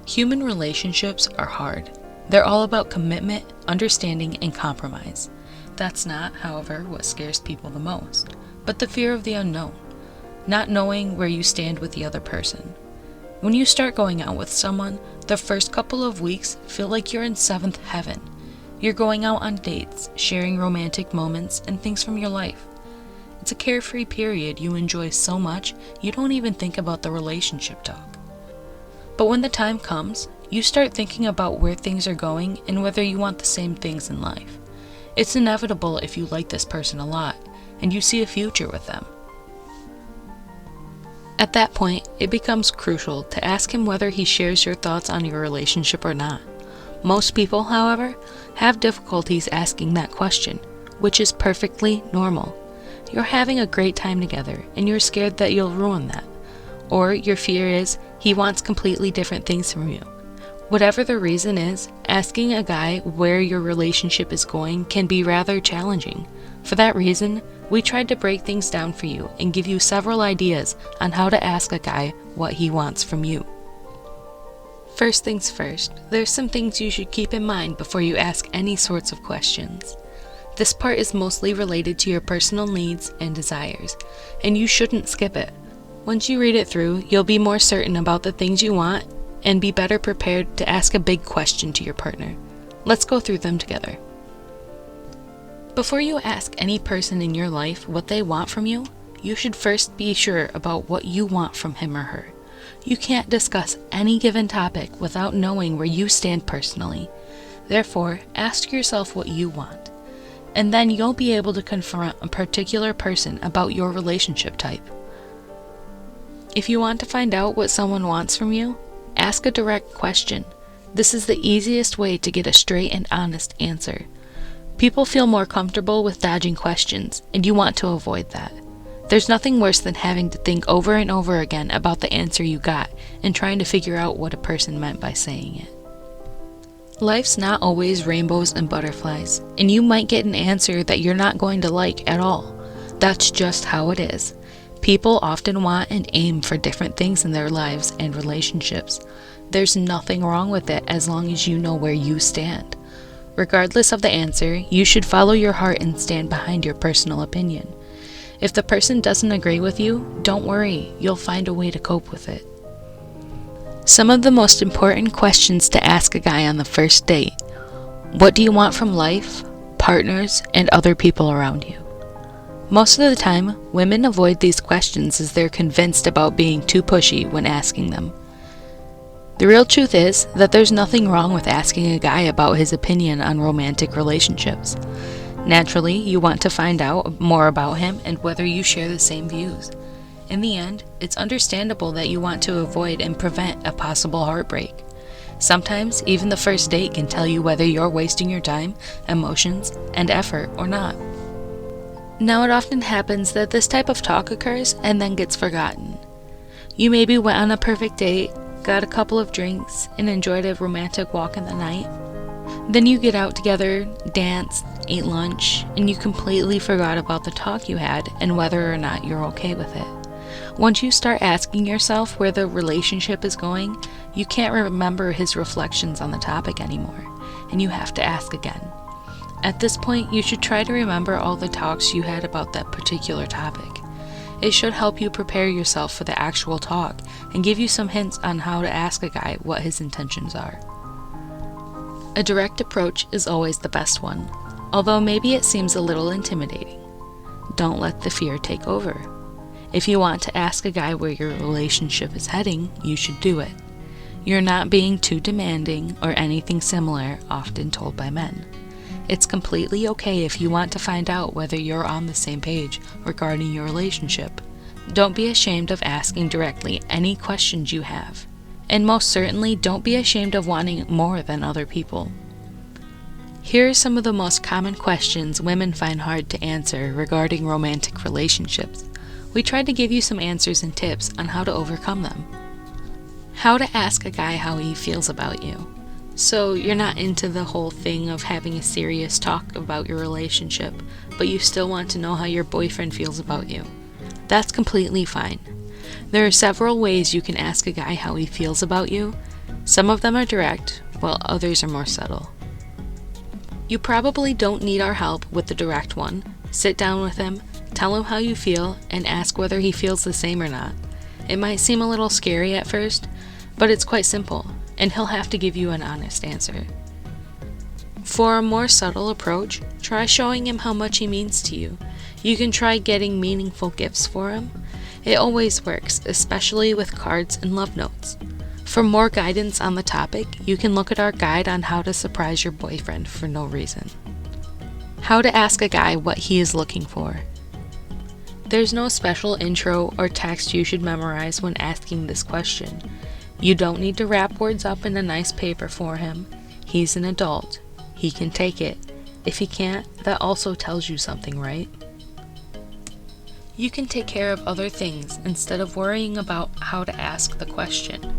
Human relationships are hard. They're all about commitment, understanding, and compromise. That's not, however, what scares people the most, but the fear of the unknown, not knowing where you stand with the other person. When you start going out with someone, the first couple of weeks feel like you're in seventh heaven. You're going out on dates, sharing romantic moments and things from your life. It's a carefree period you enjoy so much you don't even think about the relationship talk. But when the time comes, you start thinking about where things are going and whether you want the same things in life. It's inevitable if you like this person a lot and you see a future with them. At that point, it becomes crucial to ask him whether he shares your thoughts on your relationship or not. Most people, however, have difficulties asking that question, which is perfectly normal. You're having a great time together and you're scared that you'll ruin that. Or your fear is he wants completely different things from you. Whatever the reason is, asking a guy where your relationship is going can be rather challenging. For that reason, we tried to break things down for you and give you several ideas on how to ask a guy what he wants from you. First things first, there's some things you should keep in mind before you ask any sorts of questions. This part is mostly related to your personal needs and desires, and you shouldn't skip it. Once you read it through, you'll be more certain about the things you want and be better prepared to ask a big question to your partner. Let's go through them together. Before you ask any person in your life what they want from you, you should first be sure about what you want from him or her. You can't discuss any given topic without knowing where you stand personally. Therefore, ask yourself what you want, and then you'll be able to confront a particular person about your relationship type. If you want to find out what someone wants from you, ask a direct question. This is the easiest way to get a straight and honest answer. People feel more comfortable with dodging questions, and you want to avoid that. There's nothing worse than having to think over and over again about the answer you got and trying to figure out what a person meant by saying it. Life's not always rainbows and butterflies, and you might get an answer that you're not going to like at all. That's just how it is. People often want and aim for different things in their lives and relationships. There's nothing wrong with it as long as you know where you stand. Regardless of the answer, you should follow your heart and stand behind your personal opinion. If the person doesn't agree with you, don't worry, you'll find a way to cope with it. Some of the most important questions to ask a guy on the first date. What do you want from life, partners, and other people around you? Most of the time, women avoid these questions as they're convinced about being too pushy when asking them. The real truth is that there's nothing wrong with asking a guy about his opinion on romantic relationships. Naturally, you want to find out more about him and whether you share the same views. In the end, it's understandable that you want to avoid and prevent a possible heartbreak. Sometimes, even the first date can tell you whether you're wasting your time, emotions, and effort or not. Now, it often happens that this type of talk occurs and then gets forgotten. You maybe went on a perfect date, got a couple of drinks, and enjoyed a romantic walk in the night. Then you get out together, danced, ate lunch, and you completely forgot about the talk you had and whether or not you're okay with it. Once you start asking yourself where the relationship is going, you can't remember his reflections on the topic anymore, and you have to ask again. At this point, you should try to remember all the talks you had about that particular topic. It should help you prepare yourself for the actual talk and give you some hints on how to ask a guy what his intentions are. A direct approach is always the best one, although maybe it seems a little intimidating. Don't let the fear take over. If you want to ask a guy where your relationship is heading, you should do it. You're not being too demanding or anything similar often told by men. It's completely okay if you want to find out whether you're on the same page regarding your relationship. Don't be ashamed of asking directly any questions you have. And most certainly, don't be ashamed of wanting more than other people. Here are some of the most common questions women find hard to answer regarding romantic relationships. We tried to give you some answers and tips on how to overcome them. How to ask a guy how he feels about you. So you're not into the whole thing of having a serious talk about your relationship, but you still want to know how your boyfriend feels about you. That's completely fine. There are several ways you can ask a guy how he feels about you. Some of them are direct, while others are more subtle. You probably don't need our help with the direct one. Sit down with him, tell him how you feel, and ask whether he feels the same or not. It might seem a little scary at first, but it's quite simple, and he'll have to give you an honest answer. For a more subtle approach, try showing him how much he means to you. You can try getting meaningful gifts for him. It always works, especially with cards and love notes. For more guidance on the topic, you can look at our guide on how to surprise your boyfriend for no reason. How to ask a guy what he is looking for. There's no special intro or text you should memorize when asking this question. You don't need to wrap words up in a nice paper for him. He's an adult. He can take it. If he can't, that also tells you something, right? You can take care of other things instead of worrying about how to ask the question.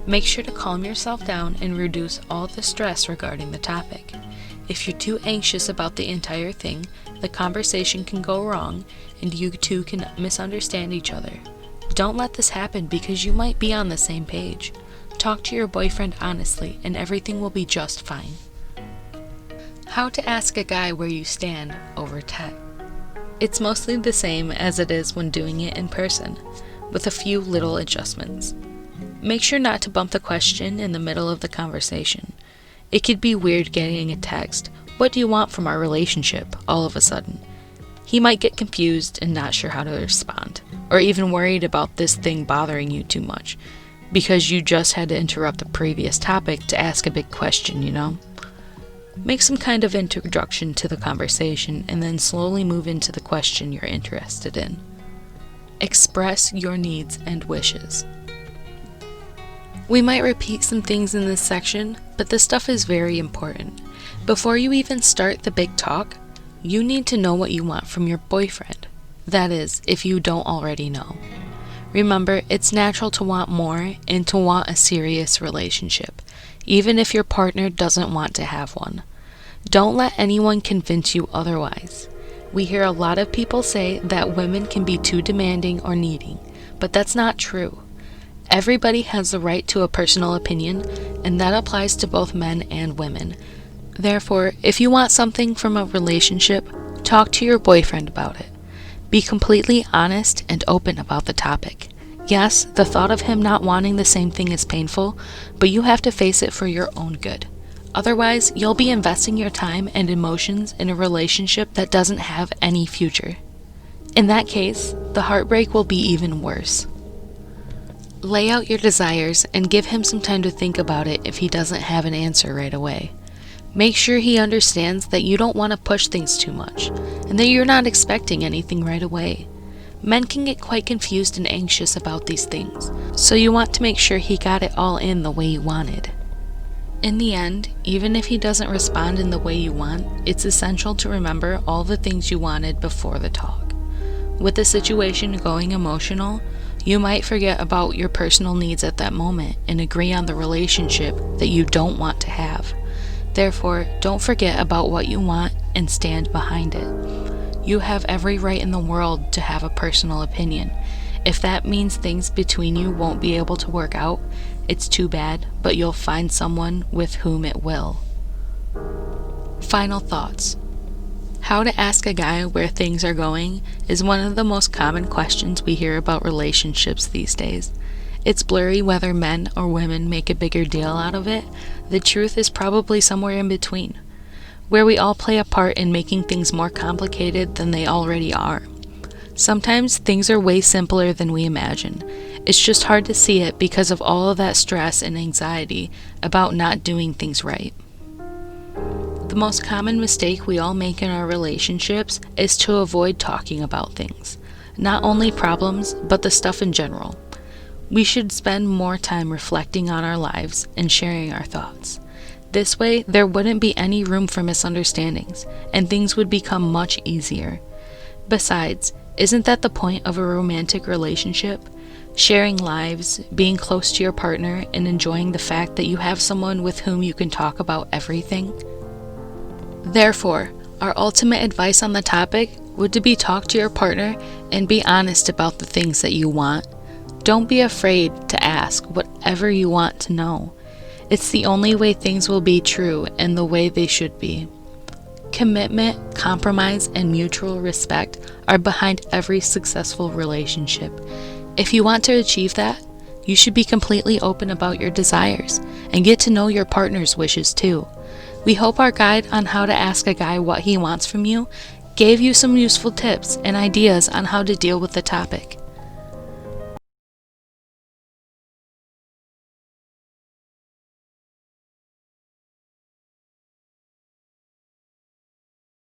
Make sure to calm yourself down and reduce all the stress regarding the topic. If you're too anxious about the entire thing, the conversation can go wrong and you two can misunderstand each other. Don't let this happen because you might be on the same page. Talk to your boyfriend honestly and everything will be just fine. How to ask a guy where you stand over text. It's mostly the same as it is when doing it in person, with a few little adjustments. Make sure not to bump the question in the middle of the conversation. It could be weird getting a text, "What do you want from our relationship?" all of a sudden. He might get confused and not sure how to respond, or even worried about this thing bothering you too much, because you just had to interrupt the previous topic to ask a big question, you know? Make some kind of introduction to the conversation and then slowly move into the question you're interested in. Express your needs and wishes. We might repeat some things in this section, but this stuff is very important. Before you even start the big talk, you need to know what you want from your boyfriend. That is, if you don't already know. Remember, it's natural to want more and to want a serious relationship, even if your partner doesn't want to have one. Don't let anyone convince you otherwise. We hear a lot of people say that women can be too demanding or needy, but that's not true. Everybody has the right to a personal opinion, and that applies to both men and women. Therefore, if you want something from a relationship, talk to your boyfriend about it. Be completely honest and open about the topic. Yes, the thought of him not wanting the same thing is painful, but you have to face it for your own good. Otherwise, you'll be investing your time and emotions in a relationship that doesn't have any future. In that case, the heartbreak will be even worse. Lay out your desires and give him some time to think about it if he doesn't have an answer right away. Make sure he understands that you don't want to push things too much, and that you're not expecting anything right away. Men can get quite confused and anxious about these things, so you want to make sure he got it all in the way you wanted. In the end, even if he doesn't respond in the way you want, it's essential to remember all the things you wanted before the talk. With the situation going emotional, you might forget about your personal needs at that moment and agree on the relationship that you don't want to have. Therefore, don't forget about what you want and stand behind it. You have every right in the world to have a personal opinion. If that means things between you won't be able to work out, it's too bad, but you'll find someone with whom it will. Final thoughts. How to ask a guy where things are going is one of the most common questions we hear about relationships these days. It's blurry whether men or women make a bigger deal out of it. The truth is probably somewhere in between, where we all play a part in making things more complicated than they already are. Sometimes things are way simpler than we imagine. It's just hard to see it because of all of that stress and anxiety about not doing things right. The most common mistake we all make in our relationships is to avoid talking about things. Not only problems, but the stuff in general. We should spend more time reflecting on our lives and sharing our thoughts. This way, there wouldn't be any room for misunderstandings, and things would become much easier. Besides, isn't that the point of a romantic relationship? Sharing lives, being close to your partner, and enjoying the fact that you have someone with whom you can talk about everything? Therefore, our ultimate advice on the topic would to be talk to your partner and be honest about the things that you want. Don't be afraid to ask whatever you want to know. It's the only way things will be true and the way they should be. Commitment, compromise, and mutual respect are behind every successful relationship. If you want to achieve that, you should be completely open about your desires and get to know your partner's wishes too. We hope our guide on how to ask a guy what he wants from you gave you some useful tips and ideas on how to deal with the topic.